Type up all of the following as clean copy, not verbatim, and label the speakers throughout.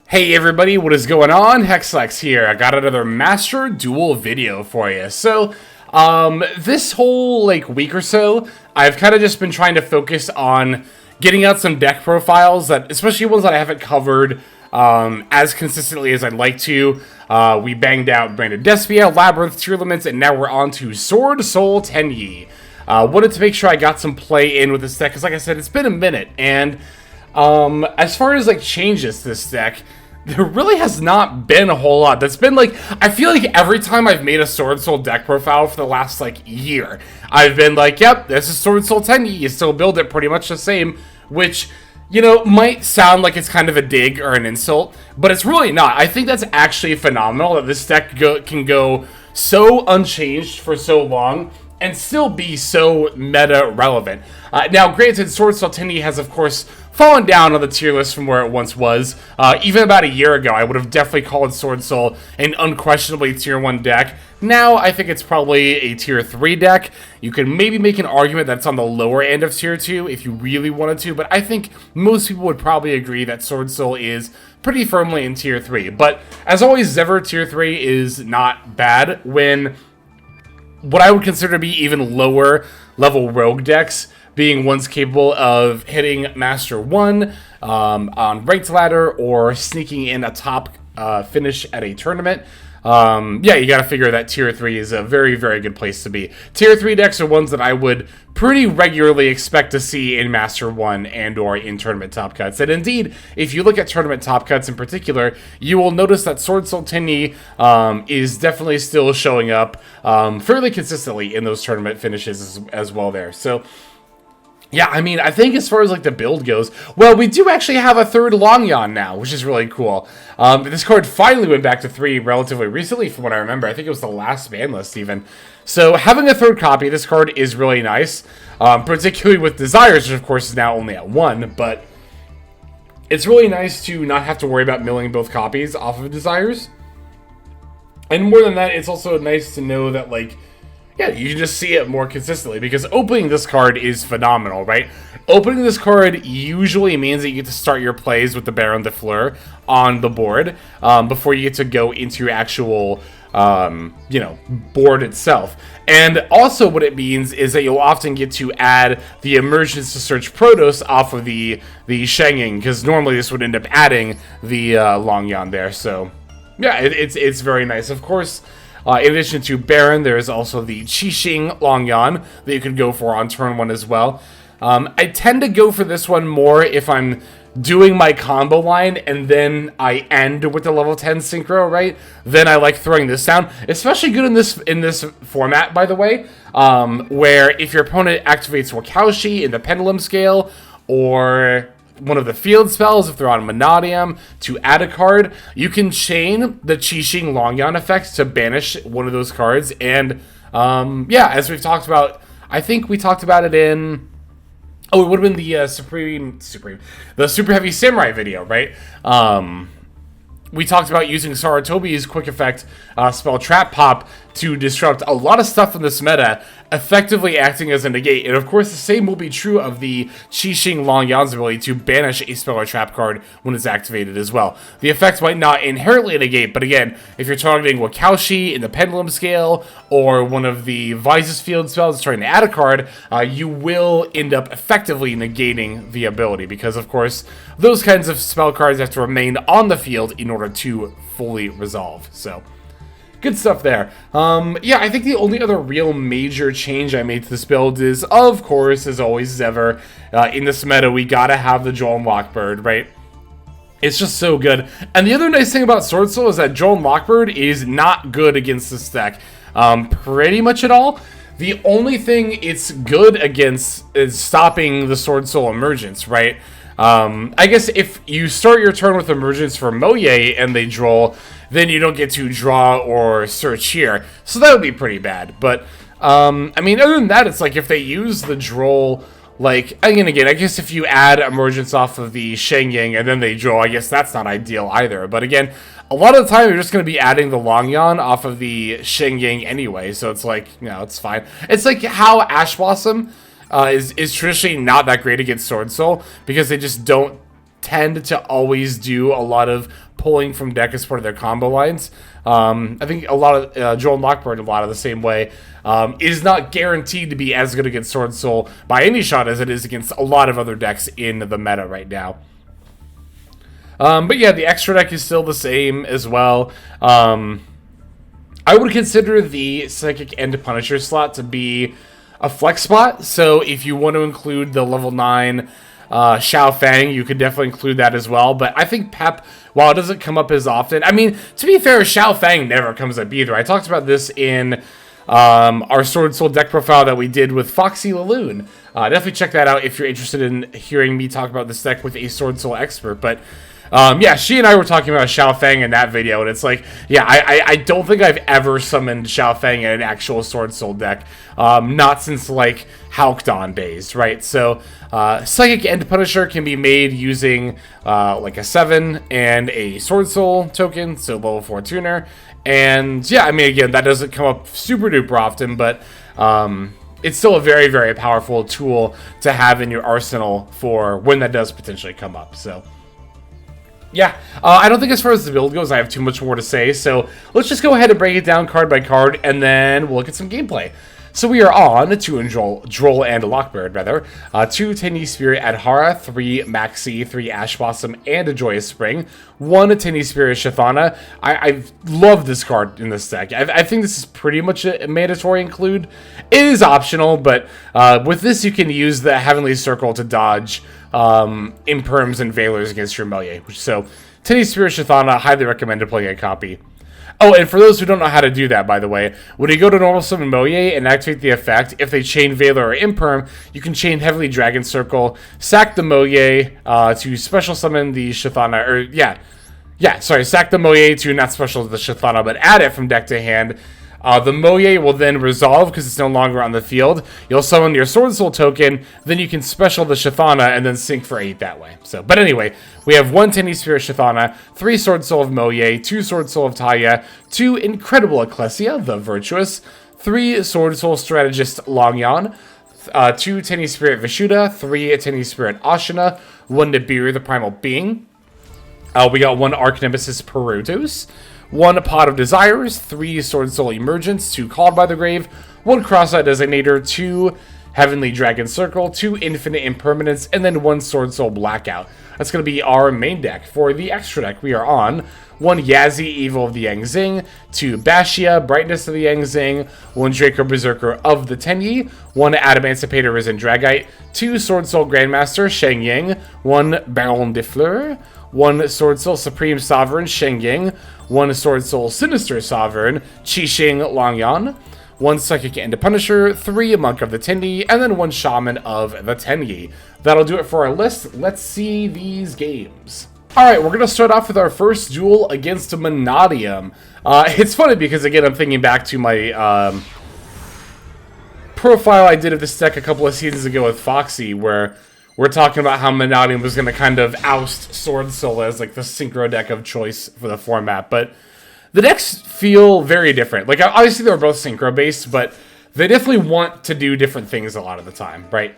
Speaker 1: Hey everybody, what is going on? Hexlex here. I got another Master Duel video for you. So, this whole, week or so, I've kind of just been trying to focus on getting out some deck profiles, especially ones that I haven't covered as consistently as I'd like to. We banged out Baronne de Fluer, Labyrinth, Tier Limits, and now we're on to Swordsoul Tenyi. Wanted to make sure I got some play in with this deck, because like I said, it's been a minute, and as far as changes to this deck, there really has not been a whole lot. That's been I feel like every time I've made a Swordsoul deck profile for the last year, I've been yep, this is Swordsoul Tenyi, you still build it pretty much the same, which, you know, might sound like it's kind of a dig or an insult, but it's really not. I think that's actually phenomenal that this deck can go so unchanged for so long and still be so meta relevant. Now, granted, Swordsoul Tenyi has, of course, fallen down on the tier list from where it once was. Even about a year ago, I would have definitely called Swordsoul an unquestionably tier 1 deck. Now, I think it's probably a tier 3 deck. You can maybe make an argument that's on the lower end of tier 2 if you really wanted to, but I think most people would probably agree that Swordsoul is pretty firmly in tier 3. But, as always, ever, tier 3 is not bad when what I would consider to be even lower level rogue decks being ones capable of hitting Master 1 on ranked ladder or sneaking in a top finish at a tournament. Yeah, you gotta figure that tier 3 is a very, very good place to be. Tier 3 decks are ones that I would pretty regularly expect to see in Master 1 and or in tournament top cuts. And indeed, if you look at tournament top cuts in particular, you will notice that Swordsoul Tenyi is definitely still showing up fairly consistently in those tournament finishes as well there. So, yeah, I mean, I think as far as the build goes, well, we do actually have a third Longyuan now, which is really cool. This card finally went back to 3 relatively recently, from what I remember. I think it was the last ban list even. So having a third copy of this card is really nice, particularly with Desires, which of course is now only at 1. But it's really nice to not have to worry about milling both copies off of Desires. And more than that, it's also nice to know that yeah, you can just see it more consistently, because opening this card is phenomenal, right? Opening this card usually means that you get to start your plays with the Baronne de Fluer on the board before you get to go into actual, you know, board itself. And also what it means is that you'll often get to add the Emergence to search Protos off of the Shenging, because normally this would end up adding the Longyuan there. So, yeah, it's very nice. Of course, in addition to Baron, there is also the Qixing Longyuan that you could go for on turn 1 as well. I tend to go for this one more if I'm doing my combo line and then I end with the level 10 synchro, right? Then I like throwing this down. Especially good in this format, by the way, where if your opponent activates Wakaushi in the Pendulum Scale, or one of the field spells, if they're on Monadium, to add a card, you can chain the Qixing Longyuan effect to banish one of those cards. And, yeah, as we've talked about, I think we talked about it in, oh, it would have been the the Super Heavy Samurai video, right? We talked about using Sarutobi's quick effect spell Trap Pop to disrupt a lot of stuff in this meta, effectively acting as a negate. And of course, the same will be true of the Qixing Longyuan's ability to banish a spell or trap card when it's activated as well. The effect might not inherently negate, but again, if you're targeting Wakaushi in the Pendulum Scale, or one of the Vise's field spells trying to add a card, you will end up effectively negating the ability, because of course, those kinds of spell cards have to remain on the field in order to fully resolve. So, good stuff there. Yeah, I think the only other real major change I made to this build is, of course, as always as ever, in this meta, we gotta have the Droll and Lockbird, right? It's just so good. And the other nice thing about Swordsoul is that Droll and Lockbird is not good against this deck, pretty much at all. The only thing it's good against is stopping the Swordsoul Emergence, right? I guess if you start your turn with Emergence for Mo Ye and they Droll, then you don't get to draw or search here. So that would be pretty bad. But, I mean, other than that, it's if they use the Droll, again, I guess if you add Emergence off of the Shenging and then they Droll, I guess that's not ideal either. But again, a lot of the time you're just going to be adding the Longyuan off of the Shenging anyway. So it's you know, it's fine. It's how Ash Blossom is traditionally not that great against Swordsoul, because they just don't tend to always do a lot of pulling from deck as part of their combo lines. I think a lot of Droll and Lockbird a lot of the same way. Is not guaranteed to be as good against Swordsoul by any shot as it is against a lot of other decks in the meta right now. But yeah, the extra deck is still the same as well. I would consider the Psychic End Punisher slot to be a flex spot. So if you want to include the level 9 Xiao Fang, you could definitely include that as well. But I think Pep, while it doesn't come up as often, I mean, to be fair, Xiao Fang never comes up either. I talked about this in our Swordsoul deck profile that we did with Foxy Laloon. Definitely check that out if you're interested in hearing me talk about this deck with a Swordsoul expert. But yeah, she and I were talking about Xiao Fang in that video, and it's like, yeah, I don't think I've ever summoned Xiao Fang in an actual Swordsoul deck. Not since, like, Halcdon days, right? So, Psychic End Punisher can be made using, like, a 7 and a Swordsoul token, so level 4 tuner. And, yeah, I mean, again, that doesn't come up super duper often, but, it's still a very, very powerful tool to have in your arsenal for when that does potentially come up, so... yeah, I don't think as far as the build goes, I have too much more to say, so let's just go ahead and break it down card by card, and then we'll look at some gameplay. So we are on 2 Droll and Lockbird, rather. 2 Tenyi Spirit Adhara, 3 Maxx, 3 Ash Blossom, and a Joyous Spring. 1 Tenyi Spirit Shthana. I love this card in this deck. I think this is pretty much a mandatory include. It is optional, but with this you can use the Heavenly Circle to dodge Imperms and Veilers against your Mo Ye. So, Tenyi Spirit Shthana, highly recommend playing a copy. Oh, and for those who don't know how to do that, by the way, when you go to normal summon Mo Ye and activate the effect, if they chain Veiler or Imperm, you can chain Heavenly Dragon Circle, sack the Mo Ye to special summon the Shthana, or sack the Mo Ye to not special the Shthana, but add it from deck to hand. The Mo Ye will then resolve because it's no longer on the field. You'll summon your Swordsoul token, then you can special the Shthana and then sync for 8 that way. So, but anyway, we have 1 Tenyi Spirit Shthana, 3 Swordsoul of Mo Ye, 2 Swordsoul of Taia, 2 Incredible Ecclesia, the Virtuous, 3 Swordsoul Strategist Longyuan, 2 Tenyi Spirit Vishuda, 3 Tenyi Spirit Ashuna, 1 Nibiru, the Primal Being. We got 1 Archnemesis Protos, 1 Pot of Desires, 3 Swordsoul Emergence, 2 Called by the Grave, 1 Crossout Designator, 2 Heavenly Dragon Circle, 2 Infinite Impermanence, and then 1 Swordsoul Blackout. That's going to be our main deck. For the extra deck, we are on 1 Yazi, Evil of the Yang Zing, 2 Baxia, Brightness of the Yang Zing, 1 Draco Berserker of the Tenyi, 1 Adamancipator Risen Dragite, 2 Swordsoul Grandmaster Sheng Ying, 1 Baronne de Fluer, 1 Swordsoul Supreme Sovereign Sheng Ying, 1 Swordsoul Sinister Sovereign Qixing Longyuan, 1 Psychic End Punisher, 3 Monk of the Tenyi, and then 1 Shaman of the Tenyi. That'll do it for our list. Let's see these games. Alright, we're going to start off with our first duel against Mannadium. It's funny because, again, I'm thinking back to my profile I did of this deck a couple of seasons ago with Foxy, where we're talking about how Mannadium was going to kind of oust Swordsoul as, like, the synchro deck of choice for the format. But the decks feel very different. Like, obviously they're both synchro-based, but they definitely want to do different things a lot of the time, right?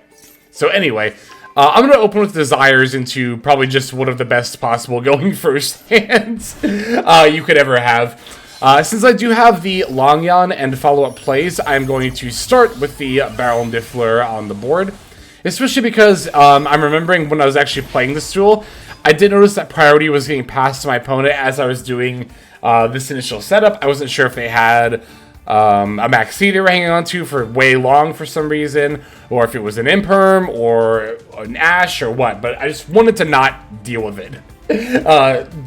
Speaker 1: So anyway, I'm going to open with Desires into probably just one of the best possible going first hands you could ever have. Since I do have the Longyuan and follow-up plays, I'm going to start with the Baronne de Fluer on the board. Especially because I'm remembering when I was actually playing this duel, I did notice that priority was getting passed to my opponent as I was doing this initial setup. I wasn't sure if they had a Maxx they were hanging on to for way long for some reason, or if it was an Imperm or an Ash or what, but I just wanted to not deal with it.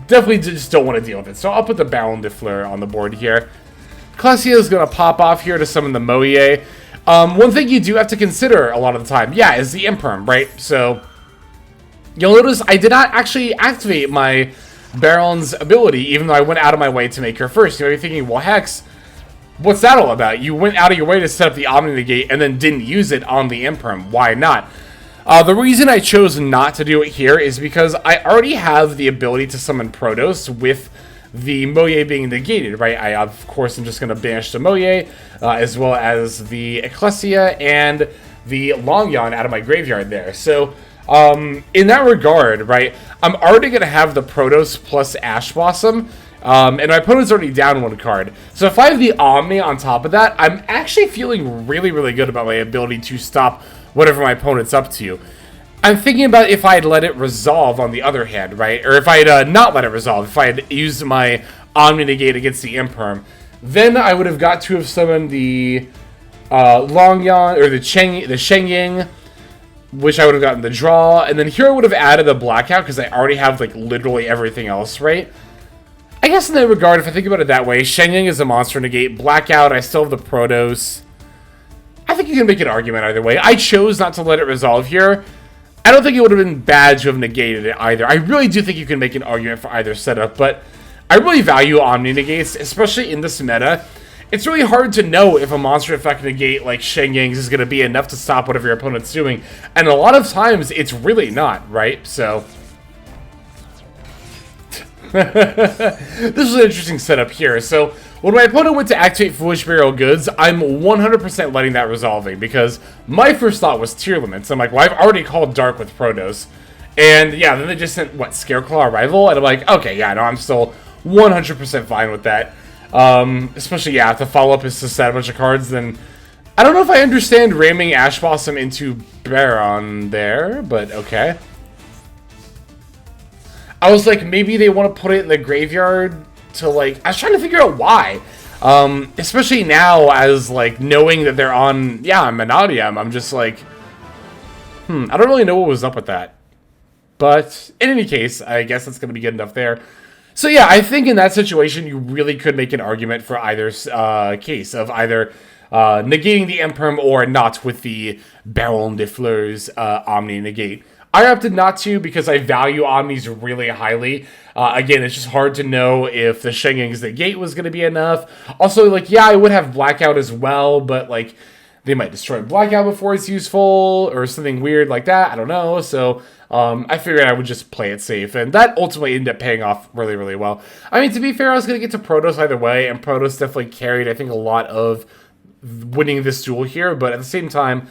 Speaker 1: Definitely just don't want to deal with it. So I'll put the Baronne de Fluer on the board here. Ecclesia is going to pop off here to summon the Mo Ye. One thing you do have to consider a lot of the time, yeah, is the Imperm, right? So, you'll notice I did not actually activate my Baronne's ability, even though I went out of my way to make her first. You know, you're thinking, well, Hex, what's that all about? You went out of your way to set up the Omni Negate and then didn't use it on the Imperm. Why not? The reason I chose not to do it here is because I already have the ability to summon Protos with the Mo Ye being negated, right? I, of course, am just going to banish the Mo Ye, as well as the Ecclesia and the Longyuan out of my graveyard there. So, In that regard, right, I'm already going to have the Protos plus Ash Blossom, and my opponent's already down one card. So if I have the Omni on top of that, I'm actually feeling really, really good about my ability to stop whatever my opponent's up to. I'm thinking about if I had let it resolve on the other hand, right? Or if I had not let it resolve, if I had used my Omni Negate against the Imperm, then I would have got to have summoned the Longyuan, or the Shenying, which I would have gotten the Droll, and then here I would have added a Blackout, because I already have, like, literally everything else, right? I guess in that regard, if I think about it that way, Shenying is a monster negate, Blackout, I still have the Protos. I think you can make an argument either way. I chose not to let it resolve here. I don't think it would have been bad to have negated it either. I really do think you can make an argument for either setup, but I really value Omni Negates, especially in this meta. It's really hard to know if a monster effect negate like Shenying's is going to be enough to stop whatever your opponent's doing, and a lot of times it's really not, right? So this is an interesting setup here. So when my opponent went to activate Foolish Burial Goods, I'm 100% letting that resolving, because my first thought was tier limits. I'm like, well, I've already called Dark with Protos. And yeah, then they just sent, what, Scareclaw Arrival? And I'm like, okay, yeah, no, I'm still 100% fine with that. Especially, yeah, if the follow-up is to set a bunch of cards, then I don't know if I understand ramming Ash Blossom into Baronne there, but okay. I was like, maybe they want to put it in the graveyard to, like, I was trying to figure out why. Especially now, as, like, knowing that they're on, yeah, Manadium, I'm just like, I don't really know what was up with that. But, in any case, I guess that's going to be good enough there. So, yeah, I think in that situation, you really could make an argument for either case of either negating the Imperm or not with the Baronne de Fluer's Omni Negate. I opted not to because I value Omnis really highly. Again, it's just hard to know if the Shenying's Negate was going to be enough. Also, like, yeah, I would have Blackout as well, but, like, they might destroy Blackout before it's useful or something weird like that. I don't know. So I figured I would just play it safe, and that ultimately ended up paying off really, really well. I mean, to be fair, I was going to get to Protos either way, and Protos definitely carried, I think, a lot of winning this duel here, but at the same time,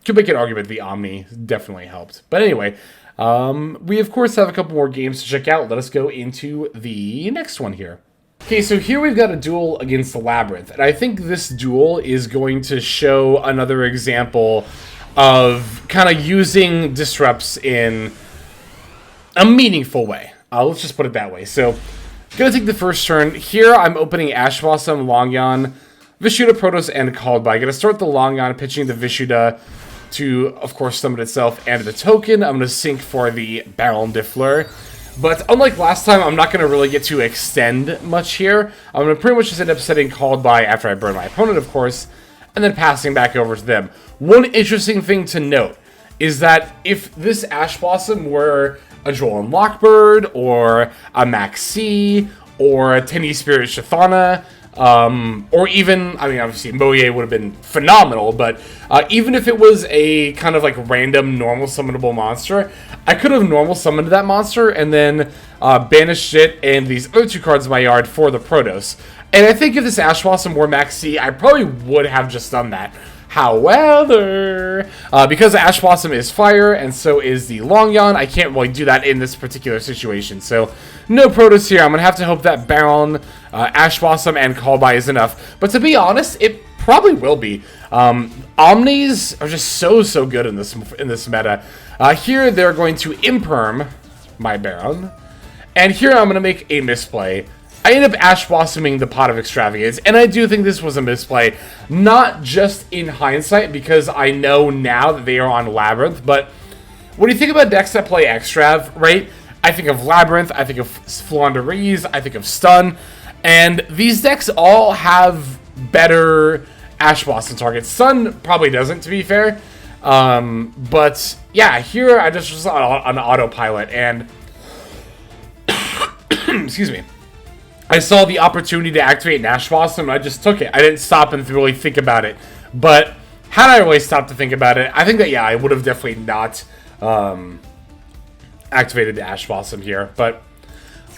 Speaker 1: could make an argument the Omni definitely helped. But anyway, we of course have a couple more games to check out. Let us go into the next one here. Okay, so here we've got a duel against the Labyrinth, and I think this duel is going to show another example of kind of using disrupts in a meaningful way. Let's just put it that way. So, gonna take the first turn. Here I'm opening Ash Blossom, Longyuan, Vishuda, Protos, and Called By. Gonna start the Longyuan, pitching the Vishuda to, of course, summon itself and the token. I'm gonna sync for the Baronne de Fluer. But unlike last time, I'm not going to really get to extend much here. I'm going to pretty much just end up setting Called By after I burn my opponent, of course, and then passing back over to them. One interesting thing to note is that if this Ash Blossom were a Droll and Lockbird, or a Maxx, or a Tenyi Spirit Shthana, or even, I mean, obviously, Mo Ye would have been phenomenal, but even if it was a kind of like random normal summonable monster, I could have normal summoned that monster and then banished it and these other two cards in my yard for the Protos. And I think if this Ash Blossom were Maxx, I probably would have just done that. However, because Ash Blossom is fire and so is the Longyuan, I can't really do that in this particular situation. So, no Protos here. I'm going to have to hope that Baronne, Ash Blossom, and Call By is enough. But to be honest, it probably will be. Omnis are just so good in this meta. Here, they're going to Imperm my Baronne. And here, I'm going to make a misplay. I end up Ash Blossoming the Pot of Extravagance, and I do think this was a misplay. Not just in hindsight, because I know now that they are on Labyrinth, but when you think about decks that play Extrav, right? I think of Labyrinth, I think of Flaunderies, I think of Stun, and these decks all have better Ash Blossom targets. Stun probably doesn't, to be fair, but yeah, here I just was on autopilot, and excuse me. I saw the opportunity to activate an Ash Blossom, and I just took it. I didn't stop and really think about it. But had I really stopped to think about it, I think that, yeah, I would have definitely not activated the Ash Blossom here. But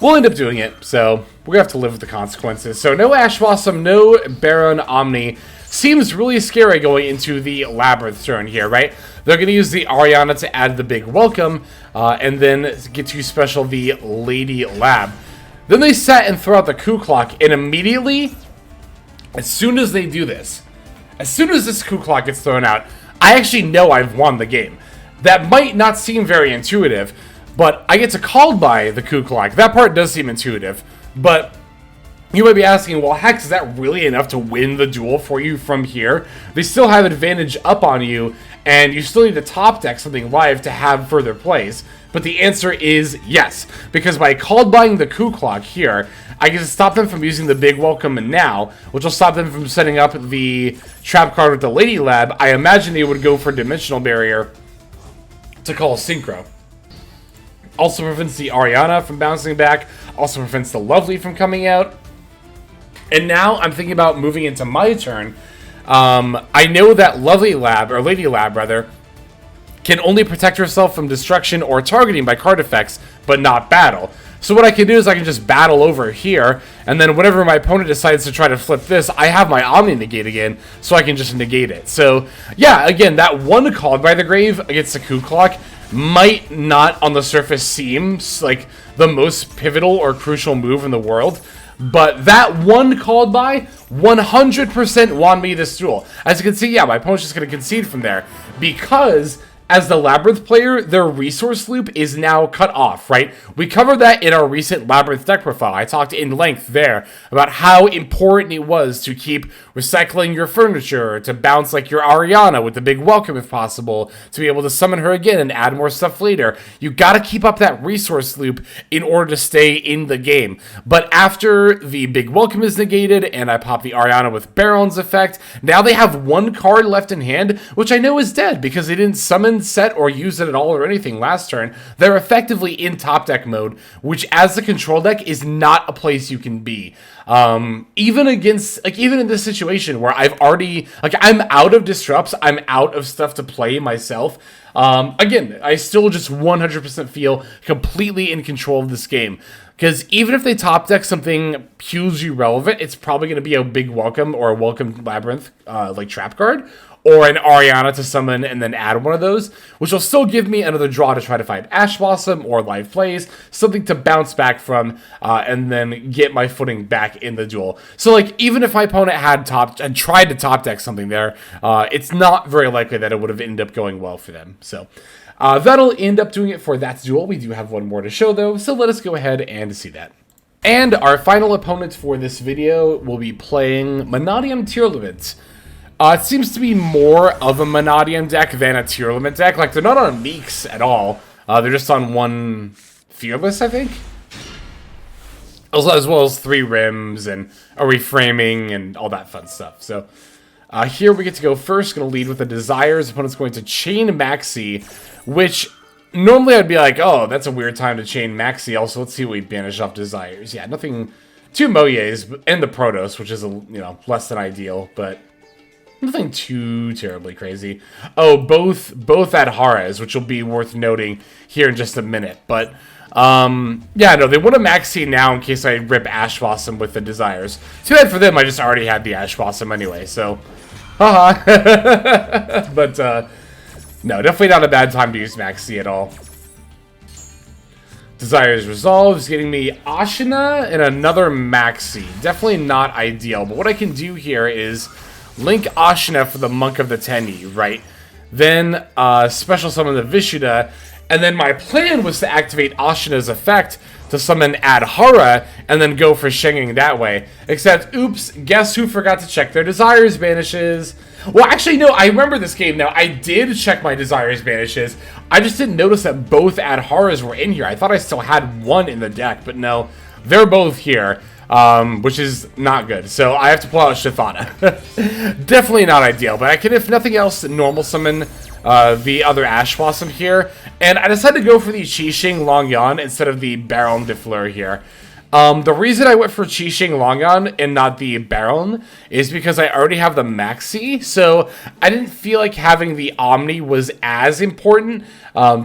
Speaker 1: we'll end up doing it, so we're going to have to live with the consequences. So no Ash Blossom, no Baronne Omni. seems really scary going into the Labyrinth turn here, right? They're going to use the Ariana to add the big welcome, and then get to special the Lady Lab. Then they set and throw out the Coup Clock, and immediately, as soon as they do this, as soon as this Coup Clock gets thrown out, I actually know I've won the game. That might not seem very intuitive, but I get to call by the Coup Clock. That part does seem intuitive, but you might be asking, well, Hex, is that really enough to win the duel for you from here? They still have advantage up on you, and you still need to top deck something live to have further plays. But the answer is yes, because by called buying the Coup Clock here, I get to stop them from using the big welcome now, which will stop them from setting up the trap card with the Lady Lab. I imagine they would go for Dimensional Barrier to call Synchro. Also prevents the Ariana from bouncing back, also prevents the Lovely from coming out. And now I'm thinking about moving into my turn. I know that Lovely Lab, or Lady Lab rather, can only protect herself from destruction or targeting by card effects, but not battle. So what I can do is I can just battle over here, and then whenever my opponent decides to try to flip this, I have my Omni negate again, so I can just negate it. So yeah, again, that one called by the grave against the Coup Clock might not on the surface seem like the most pivotal or crucial move in the world, but that one called by 100% won me this duel. As you can see, yeah, my opponent's just going to concede from there, because as the Labyrinth player, their resource loop is now cut off, right? We covered that in our recent Labyrinth deck profile. I talked in length there about how important it was to keep recycling your furniture, to bounce like your Ariana with the big welcome if possible, to be able to summon her again and add more stuff later. You gotta keep up that resource loop in order to stay in the game. But after the big welcome is negated and I pop the Ariana with Baronne's effect, now they have one card left in hand, which I know is dead because they didn't summon, set, or use it at all or anything last turn. They're effectively in top deck mode, which as the control deck is not a place you can be. Even against, like, even in this situation where I've already, like, I'm out of disrupts, I'm out of stuff to play myself. Again, I still just 100% feel completely in control of this game. Because even if they top deck something hugely relevant, it's probably going to be a big welcome or a welcome Labyrinth, like trap card, or an Ariana to summon and then add one of those, which will still give me another draw to try to find Ash Blossom or live plays, something to bounce back from, and then get my footing back in the duel. So, like, even if my opponent had tried to top deck something there, it's not very likely that it would have ended up going well for them. So, that'll end up doing it for that duel. We do have one more to show, though, so let us go ahead and see that. And our final opponent for this video will be playing Mannadium Tearlament. It seems to be more of a Mannadium deck than a Tearlament deck. Like, they're not on Meeks at all. They're just on one Fearless, I think. As well as 3 Rims and a reframing and all that fun stuff. So, here we get to go first. Going to lead with the Desires. Opponent's going to chain Maxi, which normally I'd be like, oh, that's a weird time to chain Maxi. Also, let's see what we banish off Desires. Yeah, nothing. 2 Mo Ye's and the Protos, which is, less than ideal, but nothing too terribly crazy. Oh, both Adharas, which will be worth noting here in just a minute. But, yeah, no, they want a Maxi now in case I rip Ash Blossom with the Desires. Too bad for them, I just already had the Ash Blossom anyway, so, haha. But, no, definitely not a bad time to use Maxi at all. Desires resolves, getting me Ashuna and another Maxi. Definitely not ideal, but what I can do here is link Ashuna for the Monk of the Tenyi, right? Then special summon the Vishuda, and then my plan was to activate Ashuna's effect to summon Adhara, and then go for Shenging that way. Except, oops, guess who forgot to check their Desires banishes? Well, actually, no, I remember this game now. I did check my Desires banishes. I just didn't notice that both Adharas were in here. I thought I still had one in the deck, but no, they're both here. Which is not good. So I have to pull out Shthana. Definitely not ideal, but I can, if nothing else, normal summon the other Ash Blossom here. And I decided to go for the Qixing Longyuan instead of the Baronne de Fluer here. The reason I went for Qixing Longyuan and not the Baronne is because I already have the Maxi, so I didn't feel like having the Omni was as important,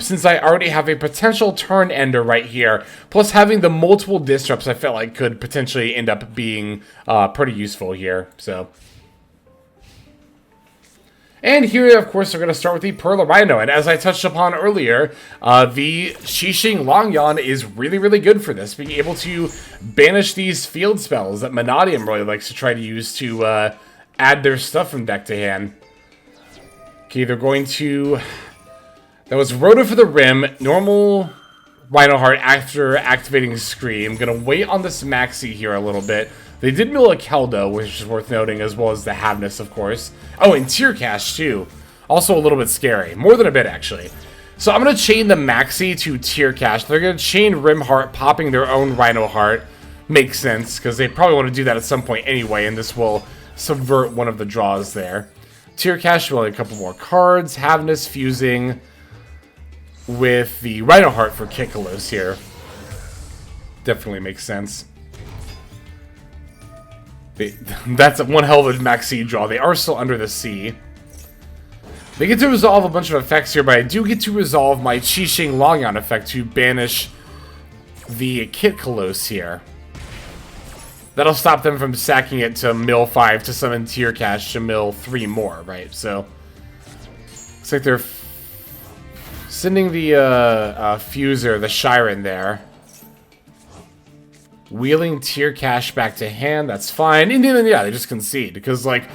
Speaker 1: since I already have a potential turn ender right here, plus having the multiple disrupts I felt like could potentially end up being pretty useful here, so. And here, of course, we're going to start with the Pearl Rhino. And as I touched upon earlier, the Xixing Longyuan is really, really good for this. Being able to banish these field spells that Manadium really likes to try to use to add their stuff from deck to hand. Okay, they're going to... That was Rhoda for the Rim, normal Rhino Heart after activating Scream. Going to wait on this Maxi here a little bit. They did mill a Keldo, which is worth noting, as well as the Havness, of course. Oh, and Tear Cash, too. Also a little bit scary. More than a bit, actually. So I'm going to chain the Maxi to Tear Cash. They're going to chain Rim Heart, popping their own Rhino Heart. Makes sense, because they probably want to do that at some point anyway, and this will subvert one of the draws there. Tear Cash, will a couple more cards. Havness fusing with the Rhino Heart for Kikalos here. Definitely makes sense. That's one hell of a Maxi draw. They are still under the sea. They get to resolve a bunch of effects here, but I do get to resolve my Xixing Longyuan effect to banish the Kikalos here. That'll stop them from sacking it to mill 5 to summon Tear Cash to mill 3 more, right? So, looks like they're sending the Fuser, the Shiren there. Wheeling Tear Cash back to hand, that's fine. And then, yeah, they just concede. Because, like,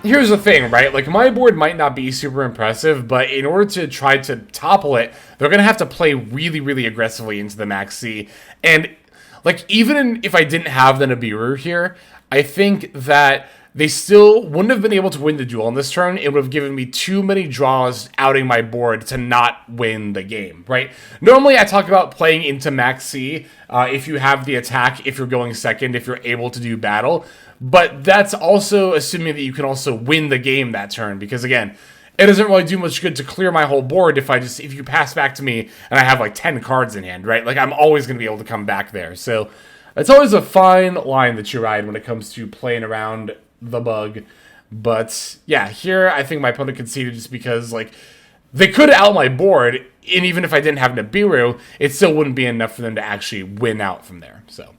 Speaker 1: here's the thing, right? Like, my board might not be super impressive, but in order to try to topple it, they're going to have to play really, really aggressively into the Maxi. And, like, even if I didn't have the Nibiru here, I think that they still wouldn't have been able to win the duel on this turn. It would have given me too many draws outing my board to not win the game, right? Normally, I talk about playing into Maxi if you have the attack, if you're going second, if you're able to do battle. But that's also assuming that you can also win the game that turn. Because, again, it doesn't really do much good to clear my whole board if you pass back to me and I have, like, 10 cards in hand, right? Like, I'm always going to be able to come back there. So, it's always a fine line that you ride when it comes to playing around the bug. But yeah, here I think my opponent conceded just because, like, they could out my board, and even if I didn't have Nibiru, it still wouldn't be enough for them to actually win out from there. So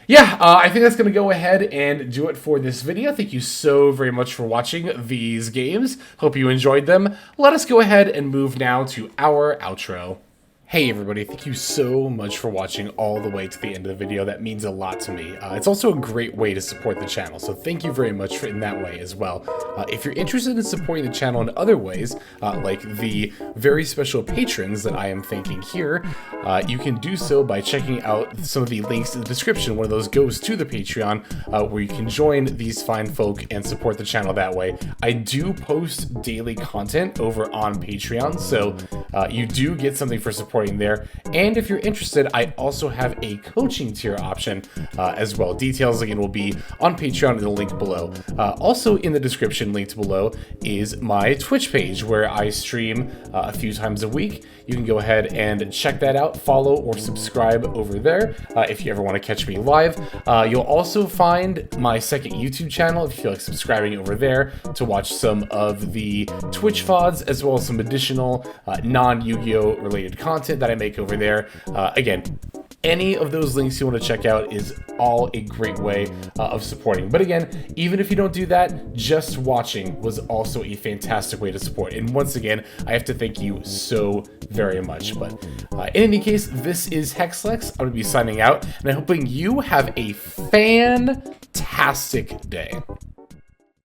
Speaker 1: yeah, I think that's going to go ahead and do it for this video. Thank you so very much for watching these games. Hope you enjoyed them. Let us go ahead and move now to our outro. Hey everybody, thank you so much for watching all the way to the end of the video. That means a lot to me. It's also a great way to support the channel, so thank you very much in that way as well. If you're interested in supporting the channel in other ways, like the very special patrons that I am thanking here, you can do so by checking out some of the links in the description. One of those goes to the Patreon, where you can join these fine folk and support the channel that way. I do post daily content over on Patreon, so you do get something for supporting there. And if you're interested, I also have a coaching tier option as well. Details again will be on Patreon in the link below. Also in the description linked below is my Twitch page where I stream a few times a week. You can go ahead and check that out, follow or subscribe over there if you ever want to catch me live. You'll also find my second YouTube channel if you feel like subscribing over there to watch some of the Twitch VODs as well as some additional non-Yu-Gi-Oh related content that I make over there. Again, any of those links you want to check out is all a great way of supporting. But again, even if you don't do that, just watching was also a fantastic way to support. And once again, I have to thank you so very much. But in any case, this is Hexlex. I'm going to be signing out, and I'm hoping you have a fantastic day.